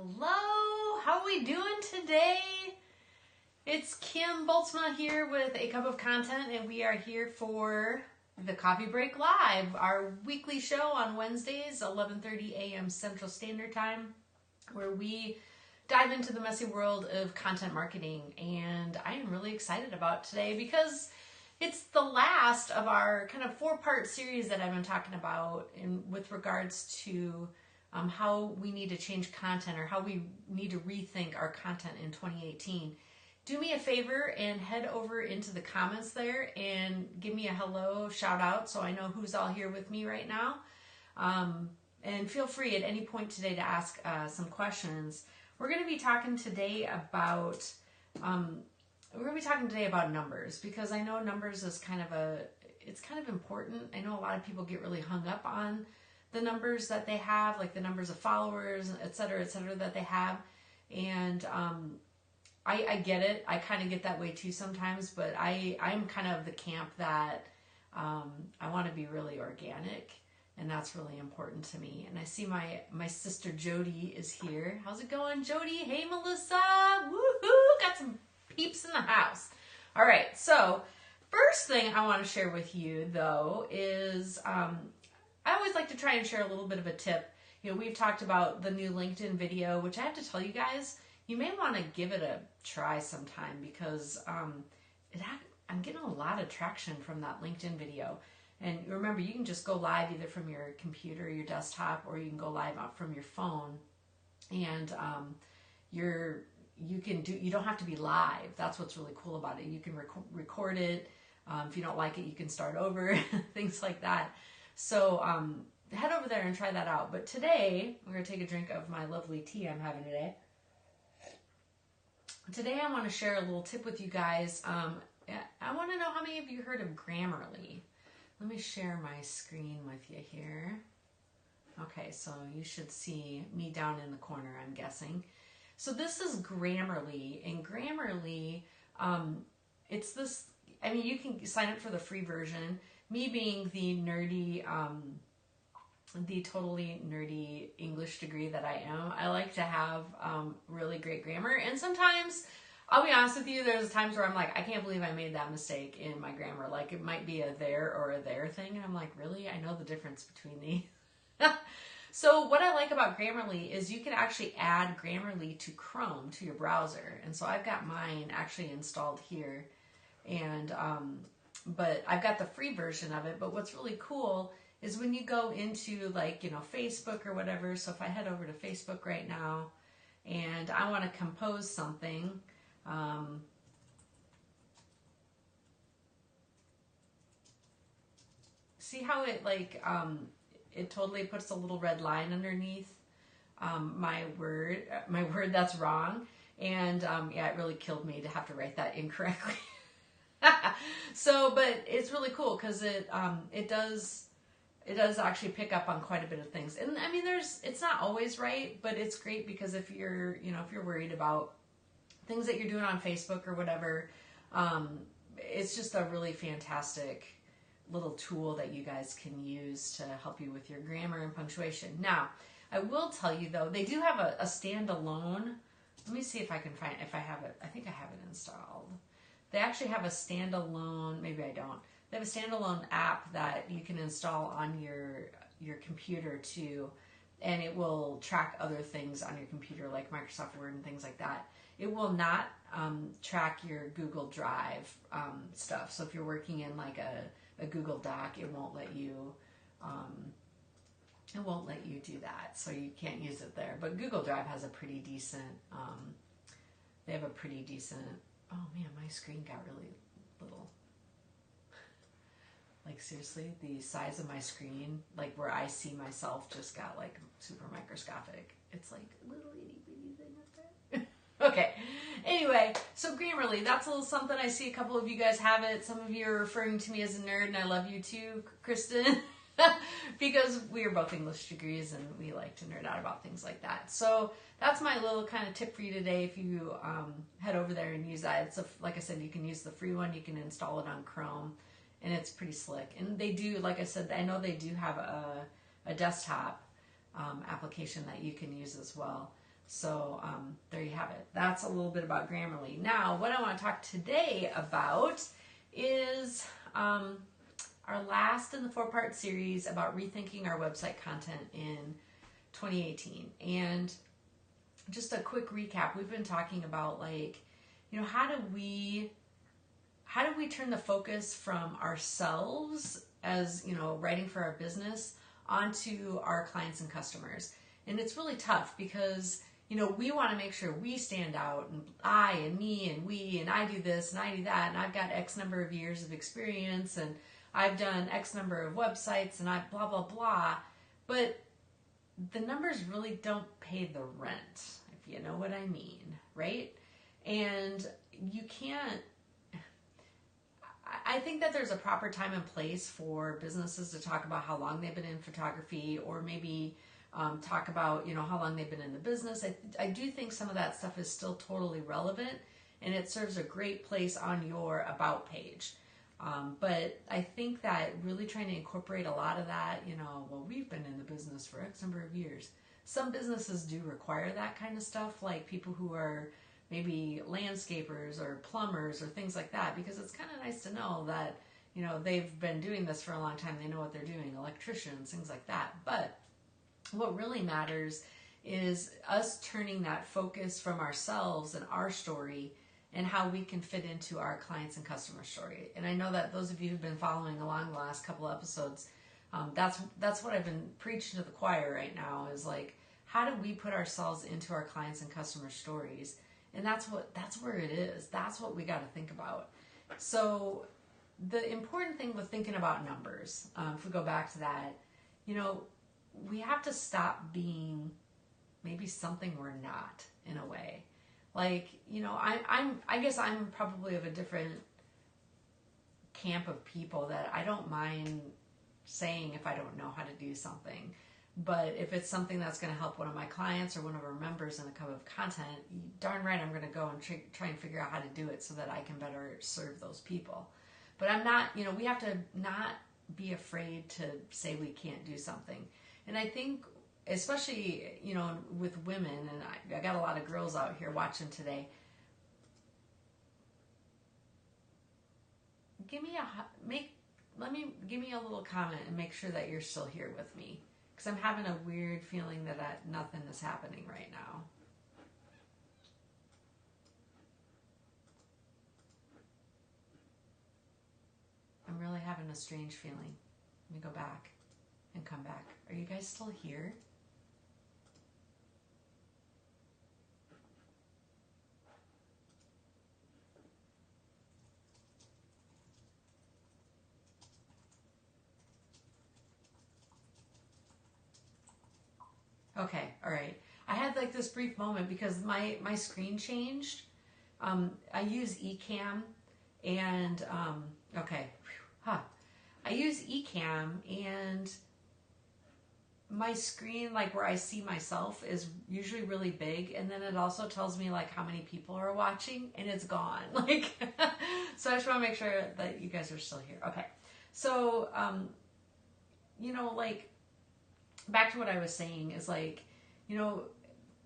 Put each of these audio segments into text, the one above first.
Hello, how are we doing today? It's Kim Boltzmann here with A Cup of Content, and we are here for the Coffee Break Live, our weekly show on Wednesdays, 11:30 a.m. Central Standard Time, where we dive into the messy world of content marketing. And I am really excited about today because it's the last of our kind of 4-part series that I've been talking about with regards to how we need to change content or how we need to rethink our content in 2018. Do me a favor and head over into the comments there and give me a hello, shout out, so I know who's all here with me right now. And feel free at any point today to ask some questions. We're going to be talking today about numbers, because I know numbers is kind of important. I know a lot of people get really hung up on the numbers that they have, like the numbers of followers, et cetera, that they have. And I get it. I kind of get that way too sometimes, but I'm kind of the camp that I want to be really organic, and that's really important to me. And I see my sister Jody is here. How's it going, Jody? Hey, Melissa. Woohoo! Got some peeps in the house. All right, so first thing I want to share with you, though, is I always like to try and share a little bit of a tip. You know, we've talked about the new LinkedIn video, which I have to tell you guys, you may want to give it a try sometime, because I'm getting a lot of traction from that LinkedIn video. And remember, you can just go live either from your computer or your desktop, or you can go live out from your phone. And you don't have to be live. That's what's really cool about it. You can record it. If you don't like it, you can start over, things like that. So head over there and try that out. But today, we're going to take a drink of my lovely tea I'm having today. Today, I want to share a little tip with you guys. I want to know how many of you heard of Grammarly. Let me share my screen with you here. Okay, so you should see me down in the corner, I'm guessing. So this is Grammarly, and Grammarly, it's this, I mean, you can sign up for the free version. Me being the nerdy, the totally nerdy English degree that I am, I like to have really great grammar. And sometimes, I'll be honest with you, there's times where I'm like, I can't believe I made that mistake in my grammar. Like, it might be a there or a there thing, and I'm like, really? I know the difference between these. So what I like about Grammarly is you can actually add Grammarly to Chrome, to your browser. And so I've got mine actually installed here. And but I've got the free version of it. But what's really cool is when you go into, like, you know, Facebook or whatever. So if I head over to Facebook right now and I want to compose something, see how it, like, it totally puts a little red line underneath my word that's wrong. And yeah, it really killed me to have to write that incorrectly. So, but it's really cool because it does actually pick up on quite a bit of things. And I mean, it's not always right, but it's great because if you're worried about things that you're doing on Facebook or whatever, it's just a really fantastic little tool that you guys can use to help you with your grammar and punctuation. Now, I will tell you though, they do have a standalone. Let me see if I can find, if I have it. I think I have it installed. They actually have a standalone, maybe I don't. They have a standalone app that you can install on your computer too, and it will track other things on your computer like Microsoft Word and things like that. It will not track your Google Drive stuff. So if you're working in like a Google Doc, it won't let you do that. So you can't use it there. But Google Drive has a pretty decent. They have a pretty decent. Oh man, my screen got really little. Like seriously, the size of my screen, like where I see myself, just got like super microscopic. It's like a little itty bitty thing up there. Okay. Anyway, so Grammarly, that's a little something. I see a couple of you guys have it. Some of you are referring to me as a nerd, and I love you too, Kristen. Because we are both English degrees and we like to nerd out about things like that. So that's my little kind of tip for you today. If you head over there and use that, like I said, you can use the free one. You can install it on Chrome, and it's pretty slick. And they do, like I said, I know they do have a desktop application that you can use as well. So there you have it. That's a little bit about Grammarly. Now, what I want to talk today about is our last in the 4-part series about rethinking our website content in 2018. And just a quick recap, we've been talking about, like, you know, how do we turn the focus from ourselves as, you know, writing for our business onto our clients and customers. And it's really tough because, you know, we want to make sure we stand out, and I and me and we and I do this and I do that, and I've got X number of years of experience and I've done X number of websites and I blah blah blah. But the numbers really don't pay the rent, if you know what I mean, right? And you can't, I think that there's a proper time and place for businesses to talk about how long they've been in photography, or maybe talk about, you know, how long they've been in the business. I do think some of that stuff is still totally relevant, and it serves a great place on your about page. But I think that really trying to incorporate a lot of that, you know, well, we've been in the business for X number of years. Some businesses do require that kind of stuff, like people who are maybe landscapers or plumbers or things like that, because it's kind of nice to know that, you know, they've been doing this for a long time, they know what they're doing, electricians, things like that. But what really matters is us turning that focus from ourselves and our story and how we can fit into our clients and customer story. And I know that those of you who've been following along the last couple episodes, that's what I've been preaching to the choir right now, is like, how do we put ourselves into our clients and customer stories? And that's where it is. That's what we got to think about. So the important thing with thinking about numbers, if we go back to that, you know, we have to stop being maybe something we're not, in a way. Like, you know, I guess I'm probably of a different camp of people, that I don't mind saying if I don't know how to do something. But if it's something that's going to help one of my clients or one of our members in a cup of content, darn right I'm going to go and try and figure out how to do it so that I can better serve those people. But I'm not, you know, we have to not be afraid to say we can't do something. And I think, especially, you know, with women, and I got a lot of girls out here watching today, give me a little comment and make sure that you're still here with me. Because I'm having a weird feeling that nothing is happening right now. I'm really having a strange feeling. Let me go back and come back. Are you guys still here? Okay, all right. I had like this brief moment because my screen changed. I use Ecamm, and okay, I use Ecamm, and my screen, like where I see myself, is usually really big, and then it also tells me like how many people are watching, and it's gone. Like, so I just want to make sure that you guys are still here. Okay, so you know, like, back to what I was saying is, like, you know,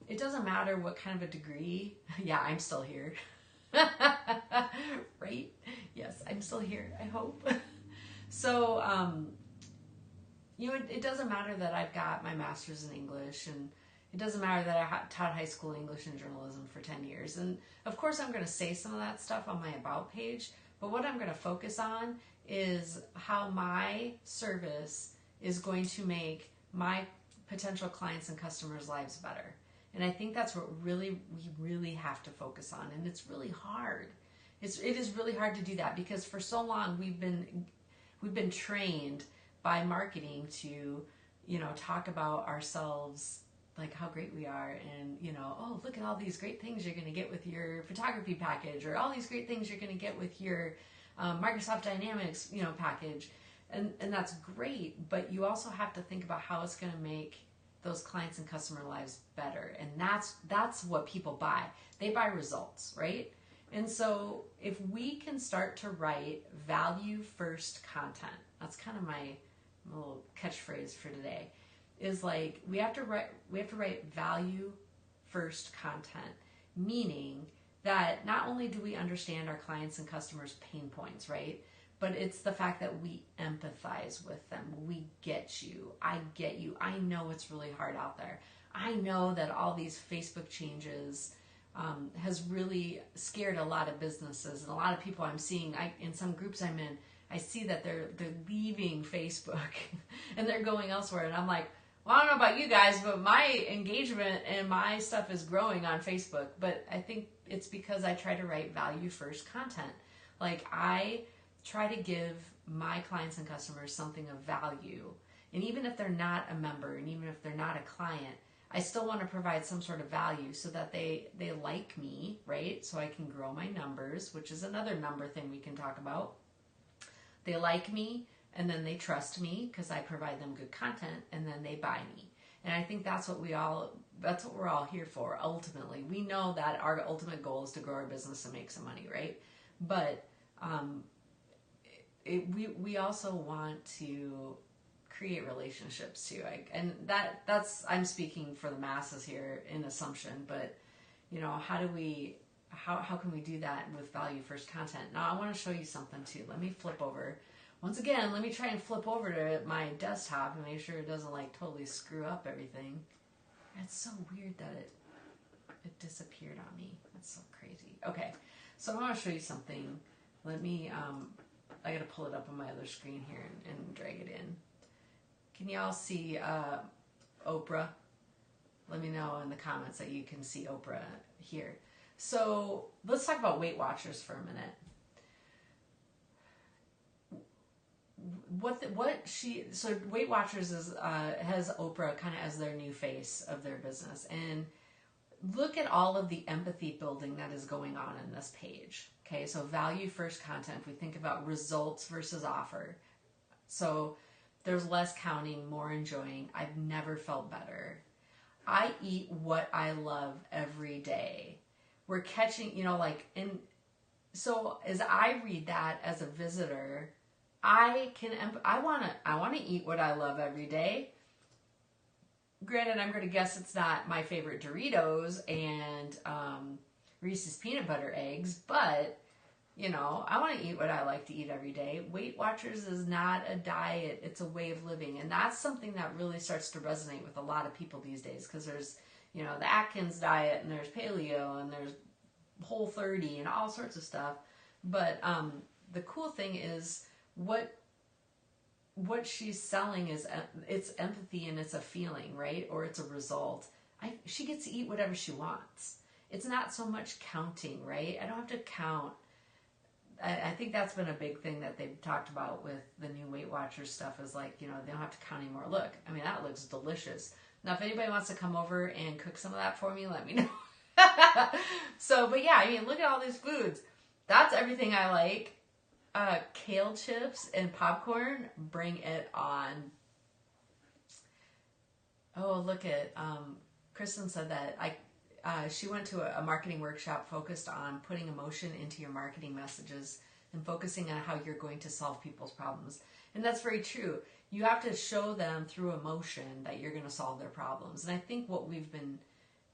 it doesn't matter what kind of a degree. Yeah, I'm still here. Right? Yes, I'm still here, I hope. So, you know, it doesn't matter that I've got my master's in English, and it doesn't matter that I taught high school English and journalism for 10 years. And of course, I'm going to say some of that stuff on my About page, but what I'm going to focus on is how my service is going to make my potential clients and customers' lives better. And I think that's what we really have to focus on. And it's really hard. It is really hard to do that, because for so long we've been trained by marketing to, you know, talk about ourselves, like how great we are, and, you know, oh, look at all these great things you're going to get with your photography package, or all these great things you're going to get with your Microsoft Dynamics, you know, package. And that's great, but you also have to think about how it's going to make those clients and customer lives better. And that's what people buy. They buy results, right? And so if we can start to write value first content, that's kind of my little catchphrase for today, is like, we have to write value first content, meaning that not only do we understand our clients and customers' pain points, right? But it's the fact that we empathize with them. We get you. I get you. I know it's really hard out there. I know that all these Facebook changes has really scared a lot of businesses and a lot of people I'm seeing. In some groups I'm in, I see that they're leaving Facebook and they're going elsewhere. And I'm like, well, I don't know about you guys, but my engagement and my stuff is growing on Facebook. But I think it's because I try to write value first content. Like, I try to give my clients and customers something of value. And even if they're not a member and even if they're not a client, I still want to provide some sort of value so that they like me, right? So I can grow my numbers, which is another number thing we can talk about. They like me, and then they trust me because I provide them good content, and then they buy me. And I think that's what we're all here for. Ultimately, we know that our ultimate goal is to grow our business and make some money, right? But we also want to create relationships too. And that's I'm speaking for the masses here in assumption, but how can we do that with value first content? Now I want to show you something too. Let me flip over. Once again, let me try and flip over to my desktop and make sure it doesn't like totally screw up everything. It's so weird that it disappeared on me. That's so crazy. Okay, so I want to show you something. Let me, I gotta pull it up on my other screen here and drag it in. Can y'all see Oprah? Let me know in the comments that you can see Oprah here. So let's talk about Weight Watchers for a minute. So Weight Watchers has Oprah kind of as their new face of their business, and look at all of the empathy building that is going on in this page. Okay, so value first content. If we think about results versus offer, so there's less counting, more enjoying. I've never felt better. I eat what I love every day. We're catching, and so as I read that as a visitor, I want to eat what I love every day. Granted, I'm going to guess it's not my favorite Doritos and Reese's peanut butter eggs, but I want to eat what I like to eat every day. Weight Watchers is not a diet, it's a way of living. And that's something that really starts to resonate with a lot of people these days, because there's, the Atkins diet, and there's paleo, and there's Whole30 and all sorts of stuff. But the cool thing is what she's selling is it's empathy, and it's a feeling, right? Or it's a result. She gets to eat whatever she wants. It's not so much counting, right? I don't have to count. I think that's been a big thing that they've talked about with the new Weight Watchers stuff, is like, they don't have to count anymore. Look, I mean, that looks delicious. Now, if anybody wants to come over and cook some of that for me, let me know. So, but yeah, I mean, look at all these foods. That's everything I like. Kale chips and popcorn, bring it on. Oh, look at, Kristen said that she went to a marketing workshop focused on putting emotion into your marketing messages and focusing on how you're going to solve people's problems. And that's very true. You have to show them through emotion that you're going to solve their problems. And I think what we've been,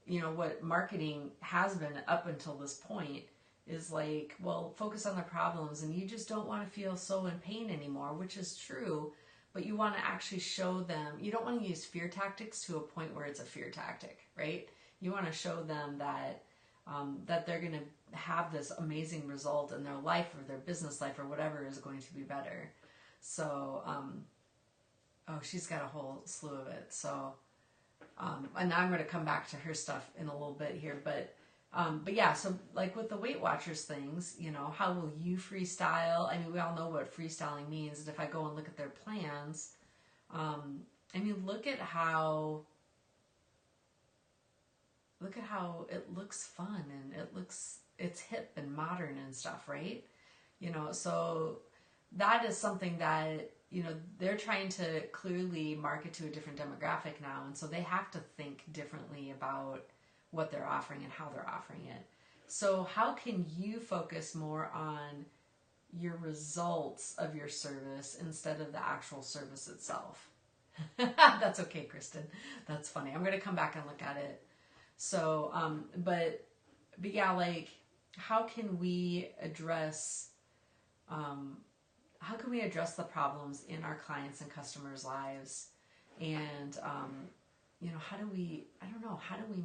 what marketing has been up until this point is like, well, focus on their problems, and you just don't want to feel so in pain anymore, which is true. But you want to actually show them, you don't want to use fear tactics to a point where it's a fear tactic, right? You want to show them that that they're going to have this amazing result in their life, or their business life, or whatever is going to be better. So, she's got a whole slew of it. So, and now I'm going to come back to her stuff in a little bit here. But yeah, so like with the Weight Watchers things, how will you freestyle? I mean, we all know what freestyling means. And if I go and look at their plans, look at how it looks fun, and it's hip and modern and stuff, right? So that is something that, they're trying to clearly market to a different demographic now. And so they have to think differently about what they're offering and how they're offering it. So how can you focus more on your results of your service instead of the actual service itself? That's okay, Kristen. That's funny. I'm going to come back and look at it. So, but yeah, like, how can we address, the problems in our clients and customers' lives? And, how do we, I don't know, how do we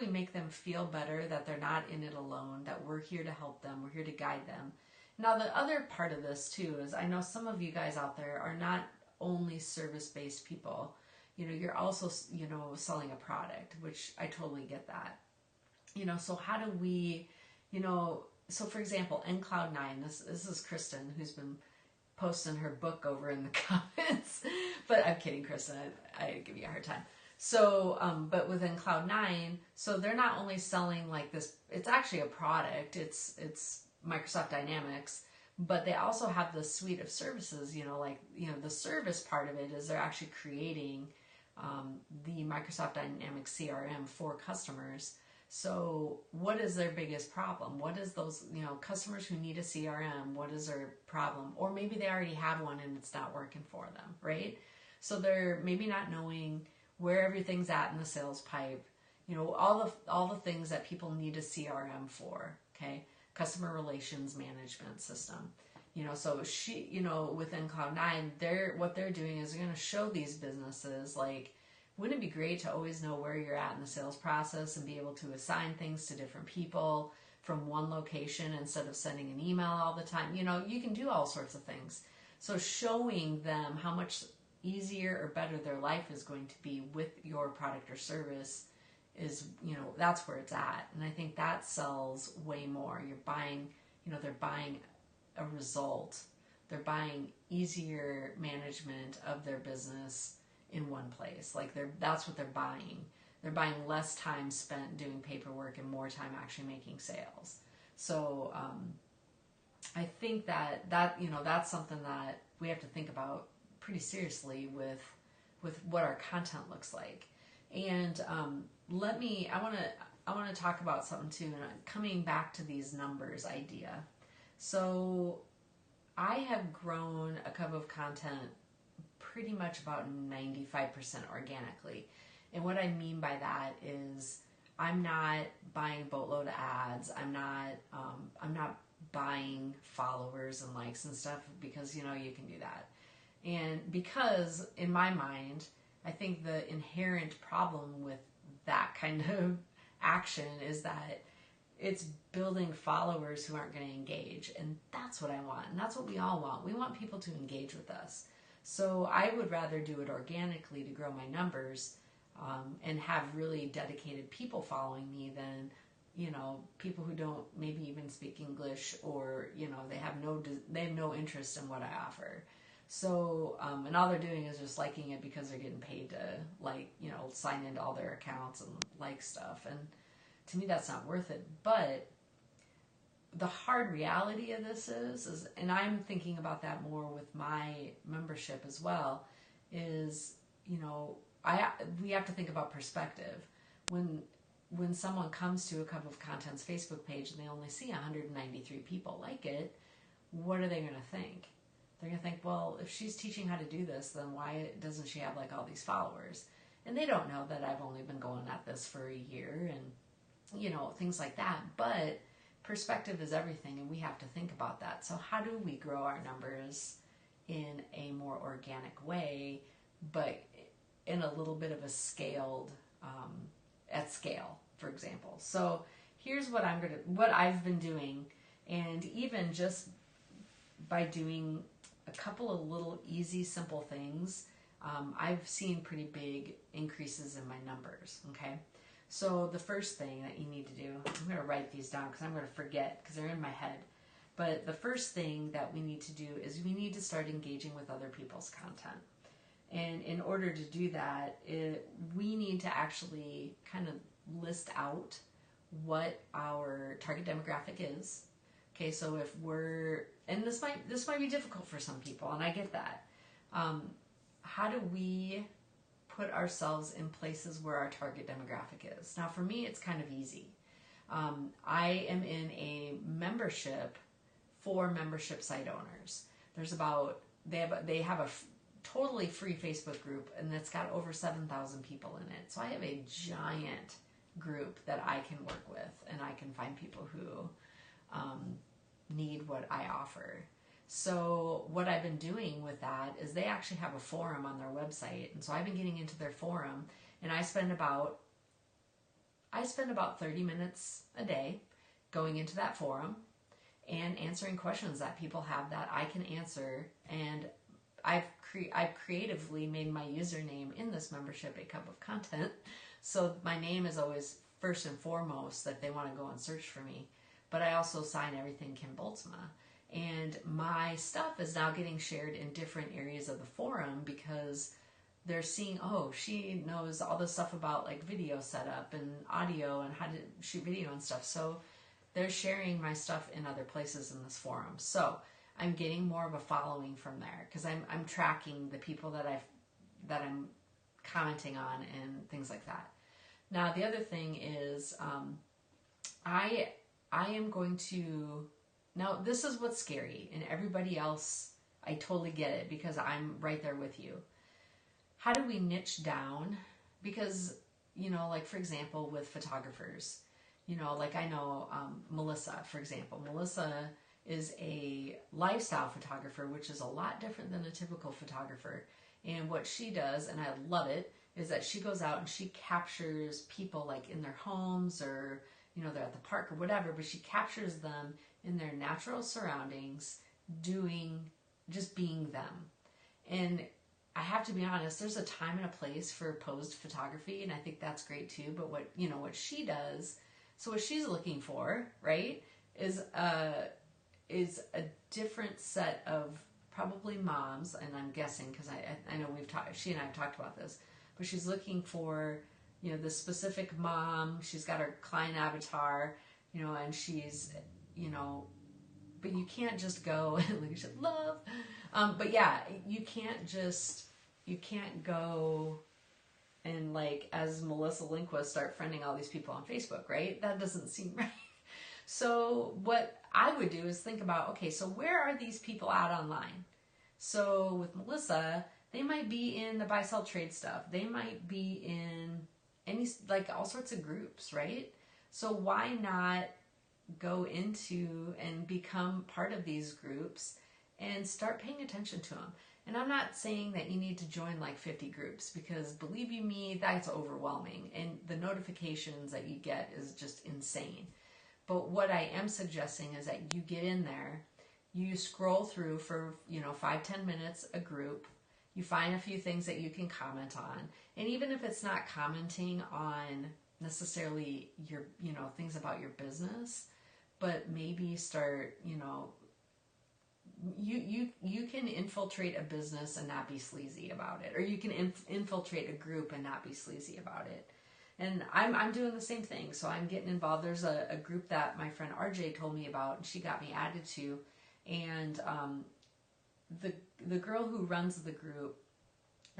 make them feel better that they're not in it alone, that we're here to help them, we're here to guide them. Now, the other part of this too is I know some of you guys out there are not only service-based people. You're also, selling a product, which I totally get that. So how do we, so for example, nCloud9, this is Kristen, who's been posting her book over in the comments. But I'm kidding, Kristen, I give you a hard time. So, but within Cloud9, so they're not only selling like this, it's actually a product, it's Microsoft Dynamics, but they also have this suite of services, the service part of it is they're actually creating the Microsoft Dynamics CRM for customers. So what is their biggest problem? What is those, customers who need a CRM, what is their problem? Or maybe they already have one and it's not working for them, right? So they're maybe not knowing where everything's at in the sales pipe, all the things that people need a CRM for, okay? Customer relations management system. So within Cloud9, what they're doing is they're going to show these businesses, like, wouldn't it be great to always know where you're at in the sales process and be able to assign things to different people from one location instead of sending an email all the time? You can do all sorts of things. So showing them how much easier or better their life is going to be with your product or service is, that's where it's at. And I think that sells way more. You're buying, they're buying a result. They're buying easier management of their business in one place. Like that's what they're buying. They're buying less time spent doing paperwork and more time actually making sales. So I think that that's something that we have to think about pretty seriously with what our content looks like. And I want to talk about something too, and coming back to these numbers idea. So I have grown A Cup of Content pretty much about 95% organically. And what I mean by that is I'm not buying a boatload of ads. I'm not buying followers and likes and stuff because, you can do that. And because in my mind, I think the inherent problem with that kind of action is that it's building followers who aren't going to engage. And that's what I want. And that's what we all want. We want people to engage with us. So I would rather do it organically to grow my numbers and have really dedicated people following me than, people who don't maybe even speak English or, they have no interest in what I offer. So, and all they're doing is just liking it because they're getting paid to sign into all their accounts and like stuff. And to me, that's not worth it. But the hard reality of this is, and I'm thinking about that more with my membership as well, is, we have to think about perspective. When someone comes to A Cup of Content's Facebook page and they only see 193 people like it, what are they going to think? They're going to think, well, if she's teaching how to do this, then why doesn't she have like all these followers? And they don't know that I've only been going at this for a year and, things like that. But perspective is everything, and we have to think about that. So how do we grow our numbers in a more organic way, but in a little bit of a scaled, at scale, for example? So here's what I've been doing, and even just by doing a couple of little easy, simple things, I've seen pretty big increases in my numbers, okay? So the first thing that you need to do, I'm going to write these down because I'm going to forget because they're in my head. But the first thing that we need to do is we need to start engaging with other people's content. And in order to do that, we need to actually kind of list out what our target demographic is. Okay, so if and this might be difficult for some people, and I get that. How do we put ourselves in places where our target demographic is? Now, for me, it's kind of easy. I am in a membership for membership site owners. There's they have a totally free Facebook group, and it's got over 7,000 people in it. So I have a giant group that I can work with, and I can find people who need what I offer. So what I've been doing with that is they actually have a forum on their website, and so I've been getting into their forum, and I spend about 30 minutes a day going into that forum and answering questions that people have that I can answer. And I've creatively made my username in this membership A Cup of Content, so my name is always first and foremost that they want to go and search for me. But I also sign everything Kim Boltzma. And my stuff is now getting shared in different areas of the forum because they're seeing, oh, she knows all this stuff about like video setup and audio and how to shoot video and stuff. So they're sharing my stuff in other places in this forum. So I'm getting more of a following from there because I'm tracking the people that I'm commenting on and things like that. Now the other thing is I am going to, now this is what's scary, and everybody else, I totally get it because I'm right there with you. How do we niche down? Because, you know, like for example, with photographers, you know, like I know Melissa, for example. Melissa is a lifestyle photographer, which is a lot different than a typical photographer. And what she does, and I love it, is that she goes out and she captures people like in their homes or, you know, they're at the park or whatever, but she captures them in their natural surroundings, just being them. And I have to be honest, there's a time and a place for posed photography, and I think that's great too. But what she does, so what she's looking for, right, is a different set of probably moms, and I'm guessing because I know she and I have talked about this, but she's looking for, you know, the specific mom. She's got her client avatar, you know, and she's, you know, but you can't just go and like, you should love, but yeah, you can't go and like, as Melissa Lindquist, start friending all these people on Facebook, right? That doesn't seem right. So what I would do is think about, okay, so where are these people at online? So with Melissa, they might be in the buy, sell, trade stuff. They might be in any, like all sorts of groups, right? So why not go into and become part of these groups and start paying attention to them? And I'm not saying that you need to join like 50 groups, because believe you me, that's overwhelming. And the notifications that you get is just insane. But what I am suggesting is that you get in there, you scroll through for, you know, 5-10 minutes a group, you find a few things that you can comment on. And even if it's not commenting on necessarily your, you know, things about your business, but maybe start, you know, you can infiltrate a business and not be sleazy about it, or you can infiltrate a group and not be sleazy about it. And I'm doing the same thing. So I'm getting involved. There's a group that my friend RJ told me about, and she got me added to. And the girl who runs the group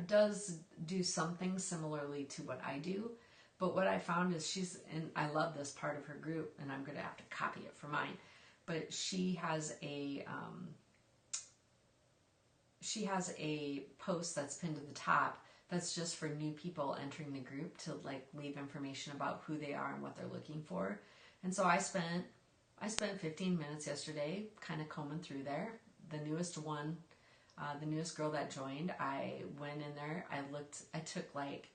does do something similarly to what I do. But what I found is and I love this part of her group, and I'm going to have to copy it for mine. But she has a post that's pinned to the top that's just for new people entering the group to like leave information about who they are and what they're looking for. And so I spent 15 minutes yesterday kind of combing through there. The newest one, the newest girl that joined, I went in there, I took like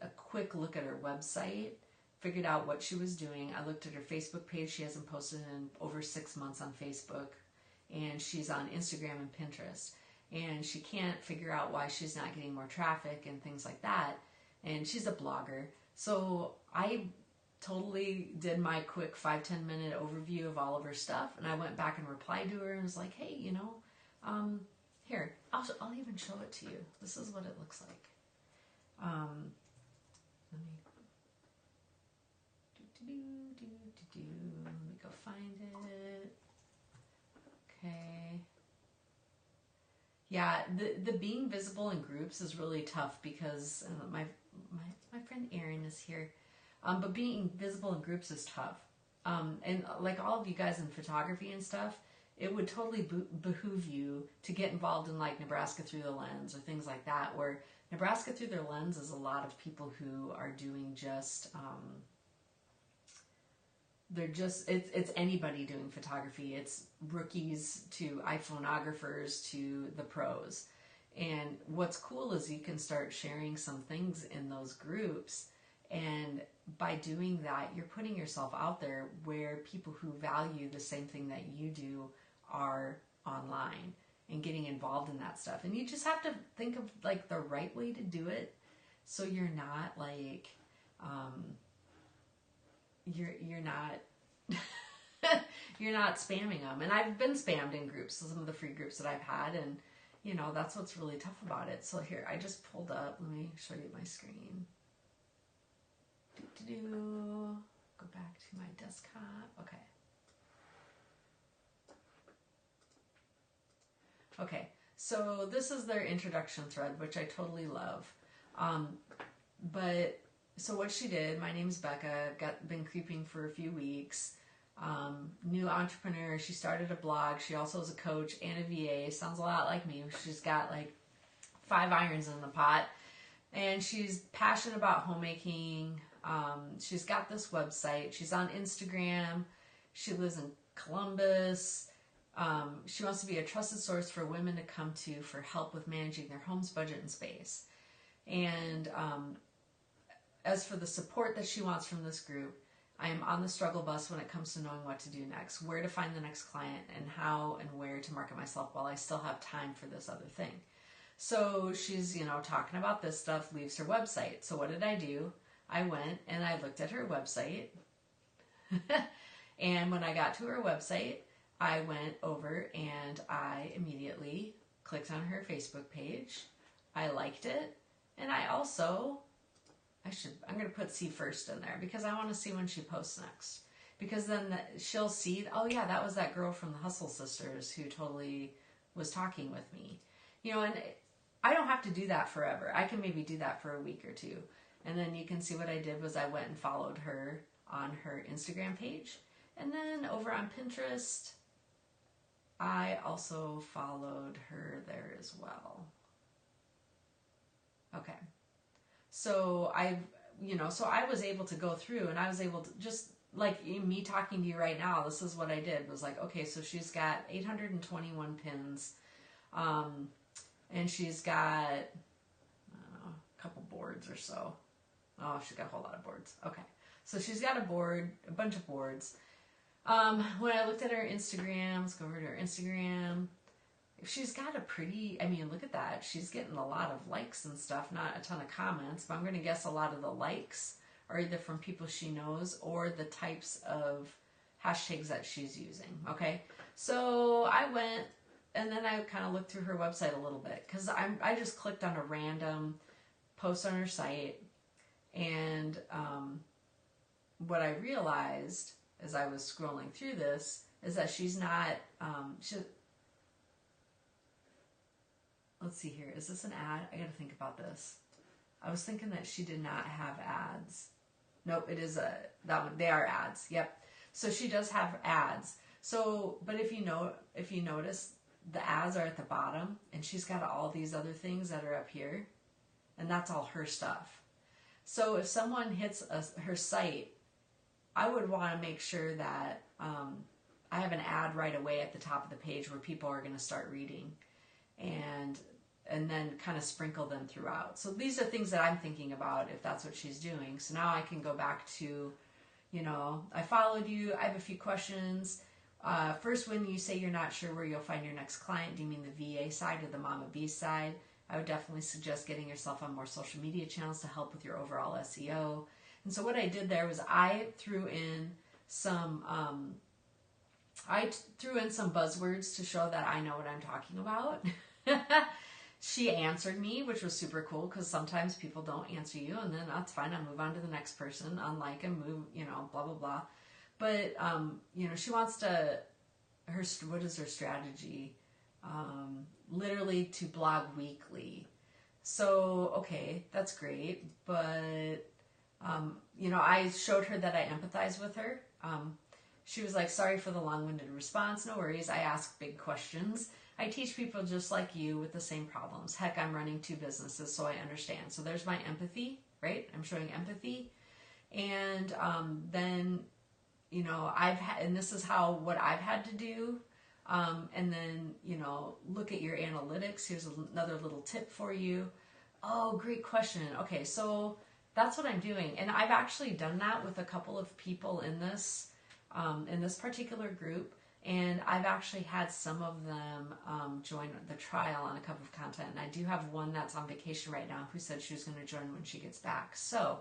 a quick look at her website, figured out what she was doing. I looked at her Facebook page. She hasn't posted in over 6 months on Facebook, and she's on Instagram and Pinterest. And she can't figure out why she's not getting more traffic and things like that. And she's a blogger. So I totally did my quick 5-10 minute overview of all of her stuff. And I went back and replied to her and was like, hey, you know, here, I'll even show it to you. This is what it looks like. Let me go find it. Okay. Yeah, the being visible in groups is really tough because my friend Erin is here. But being visible in groups is tough. And like all of you guys in photography and stuff, it would totally behoove you to get involved in like Nebraska Through the Lens or things like that, where Nebraska Through Their Lens is a lot of people who are doing just, it's anybody doing photography. It's rookies to iPhonographers to the pros. And what's cool is you can start sharing some things in those groups, and by doing that, you're putting yourself out there where people who value the same thing that you do are online and getting involved in that stuff. And you just have to think of like the right way to do it, so you're not like you're not you're not spamming them. And I've been spammed in groups, some of the free groups that I've had, and you know, that's what's really tough about it. So here, I just pulled up, let me show you my screen. Go back to my desktop. Okay, so this is their introduction thread, which I totally love. But so what she did, my name's Becca, been creeping for a few weeks. New entrepreneur. She started a blog. She also is a coach and a VA. Sounds a lot like me. She's got like 5 irons in the pot, and she's passionate about homemaking. She's got this website. She's on Instagram. She lives in Columbus. She wants to be a trusted source for women to come to for help with managing their home's budget and space. And as for the support that she wants from this group, I am on the struggle bus when it comes to knowing what to do next, where to find the next client, and how and where to market myself while I still have time for this other thing. So she's, you know, talking about this stuff, leaves her website. So what did I do? I went and I looked at her website. And when I got to her website, I went over and I immediately clicked on her Facebook page. I liked it. And I also, I'm going to put see first in there because I want to see when she posts next. Because then she'll see, oh yeah, that was that girl from the Hustle Sisters who totally was talking with me. You know, and I don't have to do that forever. I can maybe do that for a week or two. And then you can see what I did was I went and followed her on her Instagram page. And then over on Pinterest, I also followed her there as well. Okay. So I was able to go through, and I was able to just like me talking to you right now. This is what I did was like, okay, so she's got 821 pins, and she's got, I don't know, a couple boards or so. Oh, she's got a whole lot of boards. Okay, so she's got a bunch of boards. When I looked at her Instagram, let's go over to her Instagram. She's got a pretty, I mean, look at that. She's getting a lot of likes and stuff, not a ton of comments, but I'm going to guess a lot of the likes are either from people she knows or the types of hashtags that she's using. Okay, so I went and then I kind of looked through her website a little bit because I just clicked on a random post on her site, and what I realized as I was scrolling through this is that she's not, let's see here. Is this an ad? I got to think about this. I was thinking that she did not have ads. Nope, it is that one. They are ads. Yep. So she does have ads. So, but if you notice, the ads are at the bottom, and she's got all these other things that are up here, and that's all her stuff. So if someone hits her site, I would want to make sure that I have an ad right away at the top of the page where people are going to start reading, and then kind of sprinkle them throughout. So these are things that I'm thinking about if that's what she's doing. So now I can go back to, I followed you. I have a few questions. First, when you say you're not sure where you'll find your next client, do you mean the VA side or the Mama B side? I would definitely suggest getting yourself on more social media channels to help with your overall SEO. And so what I did there was I threw in some buzzwords to show that I know what I'm talking about. She answered me, which was super cool because sometimes people don't answer you, and then that's fine. I'll move on to the next person, unlike and move, blah, blah, blah. But, she wants to, what is her strategy? Literally to blog weekly. So, okay, that's great. But, I showed her that I empathize with her. she was like, sorry for the long-winded response. No worries. I ask big questions. I teach people just like you with the same problems. Heck, I'm running 2 businesses, so I understand. So there's my empathy, right? I'm showing empathy. And then, you know, and this is what I've had to do. And then, you know, look at your analytics. Here's another little tip for you. Oh, great question. Okay, so that's what I'm doing. And I've actually done that with a couple of people in this particular group. And I've actually had some of them join the trial on a cup of content. And I do have one that's on vacation right now who said she was going to join when she gets back. So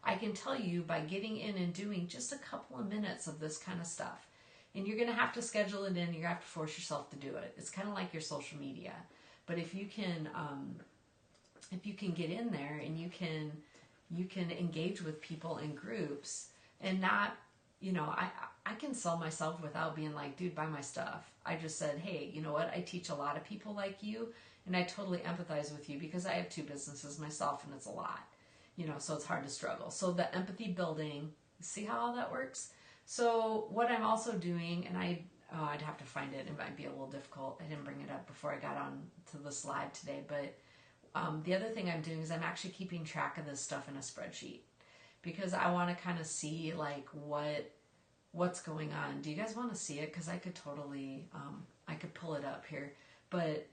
I can tell you, by getting in and doing just a couple of minutes of this kind of stuff, and you're going to have to schedule it in, you're going to have to force yourself to do it. It's kind of like your social media. But if you can get in there and you can engage with people in groups and not, you know, I can sell myself without being like, dude, buy my stuff. I just said, hey, you know what? I teach a lot of people like you, and I totally empathize with you because I have 2 businesses myself, and it's a lot, you know, so it's hard to struggle. So the empathy building, see how all that works? So what I'm also doing, and I'd have to find it. It might be a little difficult. I didn't bring it up before I got on to this live today, but the other thing I'm doing is I'm actually keeping track of this stuff in a spreadsheet, because I want to kind of see like what's going on. Do you guys want to see it? Because I could totally, I could pull it up here. But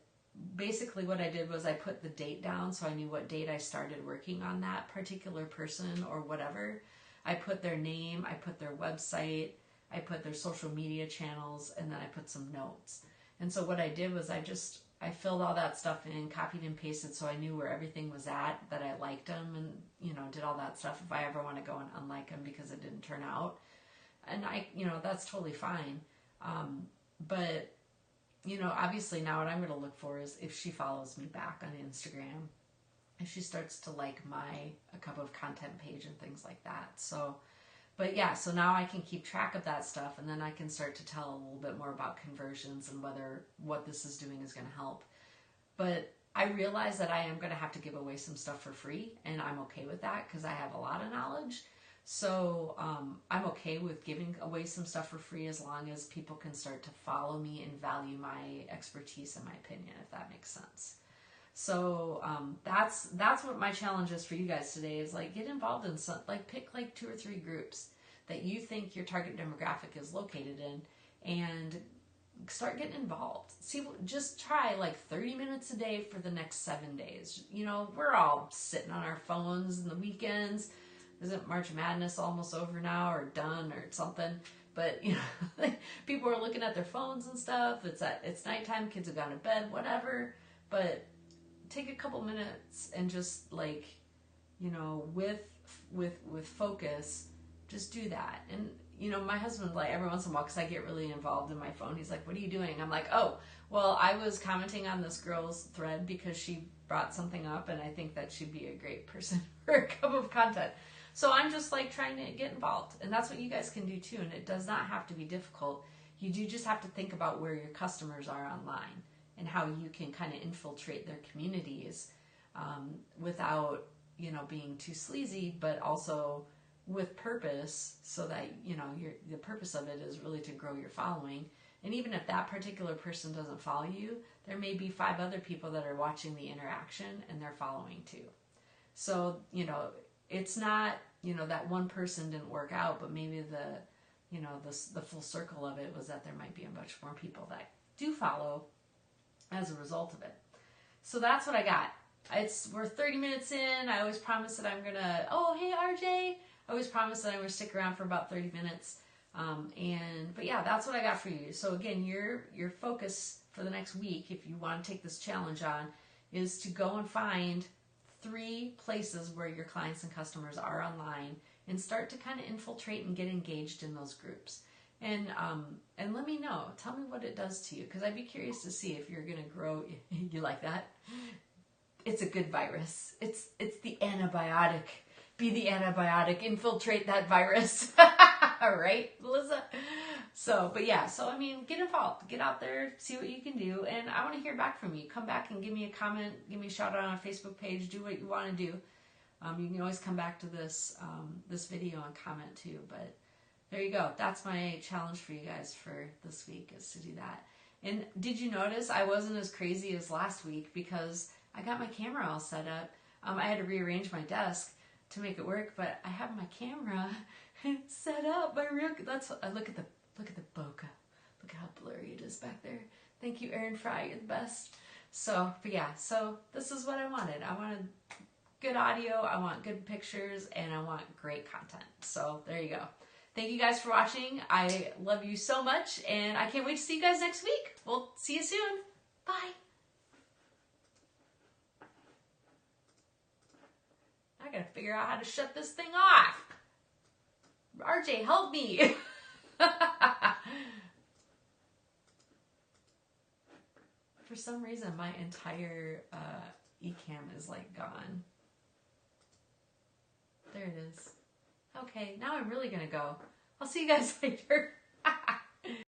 basically what I did was I put the date down so I knew what date I started working on that particular person or whatever. I put their name, I put their website, I put their social media channels, and then I put some notes. And so what I did was I filled all that stuff in, copied and pasted, so I knew where everything was at, that I liked them, and, you know, did all that stuff if I ever want to go and unlike them because it didn't turn out. And you know, that's totally fine. But, you know, obviously now what I'm going to look for is if she follows me back on Instagram, if she starts to like a cup of content page and things like that. So, but yeah, so now I can keep track of that stuff, and then I can start to tell a little bit more about conversions and whether what this is doing is going to help. But I realize that I am going to have to give away some stuff for free, and I'm okay with that because I have a lot of knowledge. So I'm okay with giving away some stuff for free as long as people can start to follow me and value my expertise and my opinion, if that makes sense. So that's what my challenge is for you guys today, is like get involved in some, like pick like 2 or 3 groups that you think your target demographic is located in, and start getting involved. Just try like 30 minutes a day for the next 7 days. You know, we're all sitting on our phones in the weekends. Isn't March Madness almost over now, or done, or something? But, you know, people are looking at their phones and stuff. It's nighttime, kids have gone to bed, whatever. But take a couple minutes and just like, you know, with focus, just do that. And, you know, my husband, like every once in a while, because I get really involved in my phone, he's like, what are you doing? I'm like, oh, well, I was commenting on this girl's thread because she brought something up, and I think that she'd be a great person for a cup of content. So I'm just like trying to get involved, and that's what you guys can do too. And it does not have to be difficult. You do just have to think about where your customers are online and how you can kind of infiltrate their communities without, you know, being too sleazy, but also with purpose, so that, you know, the purpose of it is really to grow your following. And even if that particular person doesn't follow you, there may be 5 other people that are watching the interaction and they're following too. So, you know, it's not, you know, that one person didn't work out, but maybe the full circle of it was that there might be a bunch more people that do follow as a result of it. So that's what I got. We're 30 minutes in. I always promise that I'm gonna, oh, hey RJ. I always promise that I'm gonna stick around for about 30 minutes. But yeah, that's what I got for you. So again, your focus for the next week, if you want to take this challenge on, is to go and find 3 places where your clients and customers are online, and start to kind of infiltrate and get engaged in those groups. And let me know. Tell me what it does to you, because I'd be curious to see if you're going to grow. You like that? It's a good virus. It's the antibiotic. Be the antibiotic. Infiltrate that virus. All right, Melissa? So, but yeah, so I mean, get involved. Get out there, see what you can do. And I want to hear back from you. Come back and give me a comment. Give me a shout out on our Facebook page. Do what you want to do. You can always come back to this video and comment too. But there you go. That's my challenge for you guys for this week, is to do that. And did you notice I wasn't as crazy as last week because I got my camera all set up. I had to rearrange my desk to make it work, but I have my camera set up. Look at the bokeh. Look at how blurry it is back there. Thank you, Aaron Fry. You're the best. So, but yeah, so this is what I wanted. I wanted good audio, I want good pictures, and I want great content. So there you go. Thank you guys for watching. I love you so much, and I can't wait to see you guys next week. We'll see you soon. Bye. I gotta figure out how to shut this thing off. RJ, help me. For some reason, my entire Ecamm is like gone. There it is. Okay, now I'm really gonna go. I'll see you guys later.